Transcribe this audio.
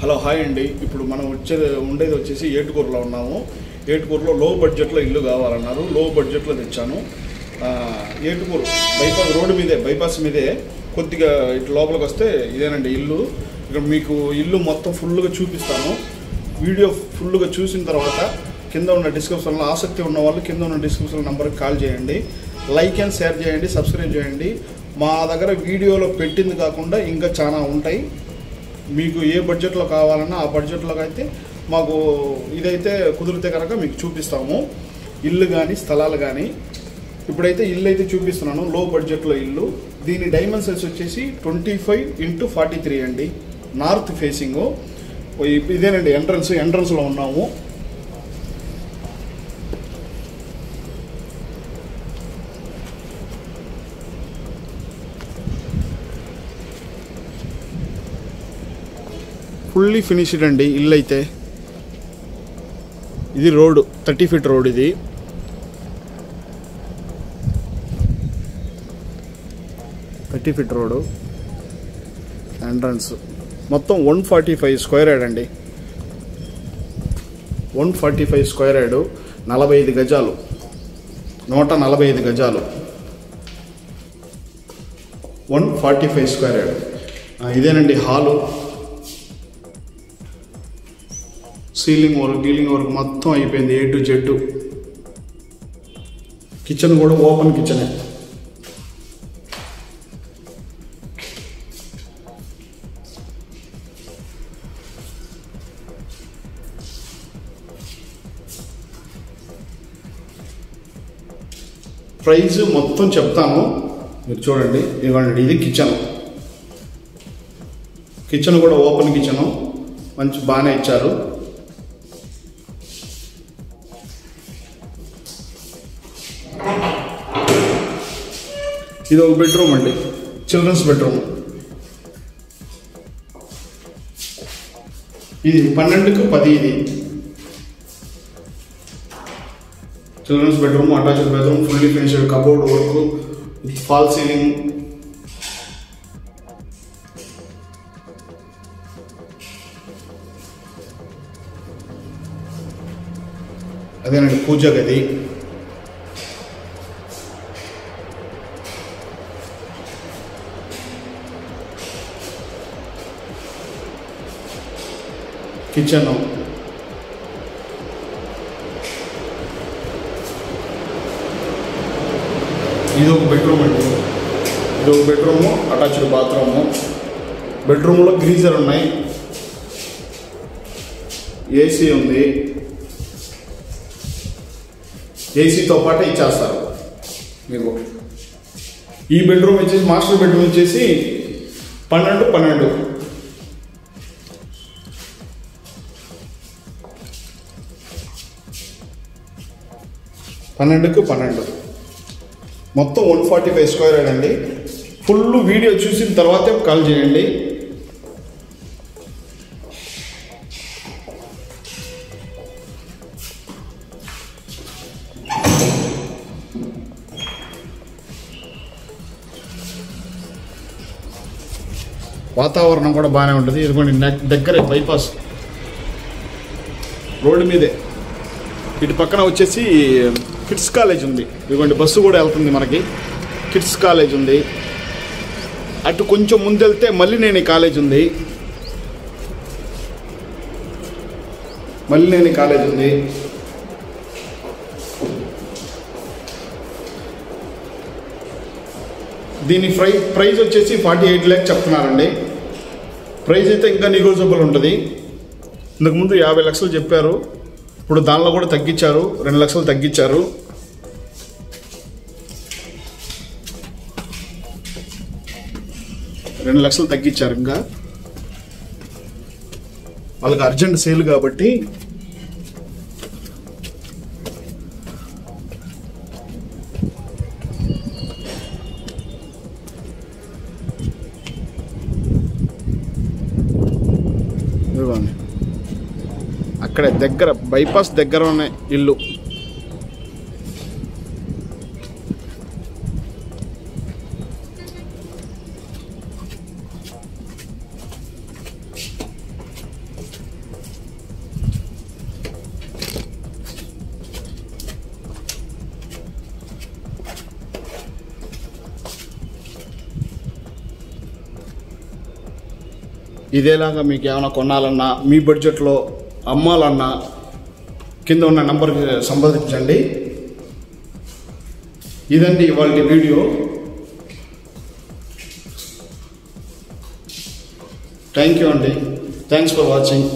Hello hi అండి. ఇప్పుడు మనం ఉండేది వచ్చేసి ఏటుకూరులో ఉన్నాము. ఏటుకూరులో లో బడ్జెట్లో ఇల్లు కావాలన్నారు. లో బడ్జెట్లో తెచ్చాను. ఏటుకూరు బైపాస్ రోడ్డు మీదే, బైపాస్ మీదే కొద్దిగా ఇటు లోపలికి వస్తే ఇదేనండి ఇల్లు. ఇక్కడ మీకు ఇల్లు మొత్తం ఫుల్గా చూపిస్తాను. వీడియో ఫుల్గా చూసిన తర్వాత కింద ఉన్న డిస్క్రిప్షన్లో ఆసక్తి ఉన్న వాళ్ళు కింద ఉన్న డిస్క్రిప్షన్ నెంబర్కి కాల్ చేయండి. లైక్ అండ్ షేర్ చేయండి, సబ్స్క్రైబ్ చేయండి. మా దగ్గర వీడియోలో పెట్టింది కాకుండా ఇంకా చాలా ఉంటాయి. మీకు ఏ బడ్జెట్లో కావాలన్నా ఆ బడ్జెట్లోకి అయితే మాకు ఇదైతే కుదిరితే కనుక మీకు చూపిస్తాము. ఇల్లు కానీ స్థలాలు కానీ. ఇప్పుడైతే ఇల్లు అయితే చూపిస్తున్నాను, లో బడ్జెట్లో ఇల్లు. దీని డైమెన్షన్స్ వచ్చేసి 25x43 అండి. North facing. ఇదేనండి ఎంట్రన్స్లో ఉన్నాము. ఫుల్లీ ఫినిష్డ్ అండి ఇల్లు అయితే. ఇది రోడ్ 30 ఫీట్ రోడ్. ఇది ఫీట్ రోడ్. ఎంట్రన్స్ మొత్తం 145 స్క్వేర్ యార్డ్ అండి. 145 స్క్వేర్ యార్డ్, 45 గజాలు, 145 గజాలు, 145 స్క్వేర్ యార్డ్. ఇదేనండి హాలు. సీలింగ్ వర్క్ మొత్తం అయిపోయింది A to Z. కిచెన్ కూడా ఓపెన్ కిచెనే. ప్రైస్ మొత్తం చెప్తాను, మీరు చూడండి. ఇవ్వండి, ఇది కిచెన్ కూడా ఓపెన్ కిచెను. మంచి బాగానే ఇచ్చారు. ఇది ఒక బెడ్రూమ్ అండి, చిల్డ్రన్స్ బెడ్రూమ్. ఇది 12x10. ఇది children's bedroom, attached bedroom, fully finished cupboard work, fall ceiling. అదేనండి పూజ గది. కిచెన్. ఇది ఒక బెడ్రూమ్ అండి. ఇది ఒక బెడ్రూము, అటాచ్డ్ బాత్రూము. బెడ్రూమ్లో గ్రీజర్ ఉన్నాయి, ఏసీ ఉంది. ఏసీతో పాటు ఇచ్చేస్తారు మీకు. ఈ బెడ్రూమ్ వచ్చేసి మాస్టర్ బెడ్రూమ్ వచ్చేసి 12x12. మొత్తం 145 స్క్వేర్ యార్డ్ అండి. ఫుల్ వీడియో చూసిన తర్వాతే కాల్ చేయండి. వాతావరణం కూడా బాగానే ఉంటుంది. ఇదిగోండి దగ్గరే బైపాస్ రోడ్డు మీదే. ఇటు పక్కన వచ్చేసి కిడ్స్ కాలేజ్ ఉంది. ఇదిగోండి బస్సు కూడా వెళ్తుంది మనకి. కిడ్స్ కాలేజ్ ఉంది. అటు కొంచెం ముందెళ్తే మల్లినేని కాలేజ్ ఉంది. దీని ప్రైస్ వచ్చేసి 48 lakhs చెప్తున్నారండి. ప్రైస్ అయితే ఇంకా నెగోషియబుల్ ఉంటుంది. ఇంతకుముందు 50 లక్షలు చెప్పారు. ఇప్పుడు దానిలో కూడా తగ్గించారు, 2 లక్షలు తగ్గించారు. ఇంకా వాళ్ళకి అర్జెంట్ సేల్ కాబట్టి. అక్కడే దగ్గర బైపాస్ దగ్గర ఉన్నాయి ఇల్లు. ఇదేలాగా మీకు ఏమైనా కొనాలన్నా మీ బడ్జెట్లో అమ్మాలన్నా కింద ఉన్న నంబర్కి సంప్రదించండి. ఇదండి ఇవాళ వీడియో. థ్యాంక్ యూ అండి. Thanks for watching.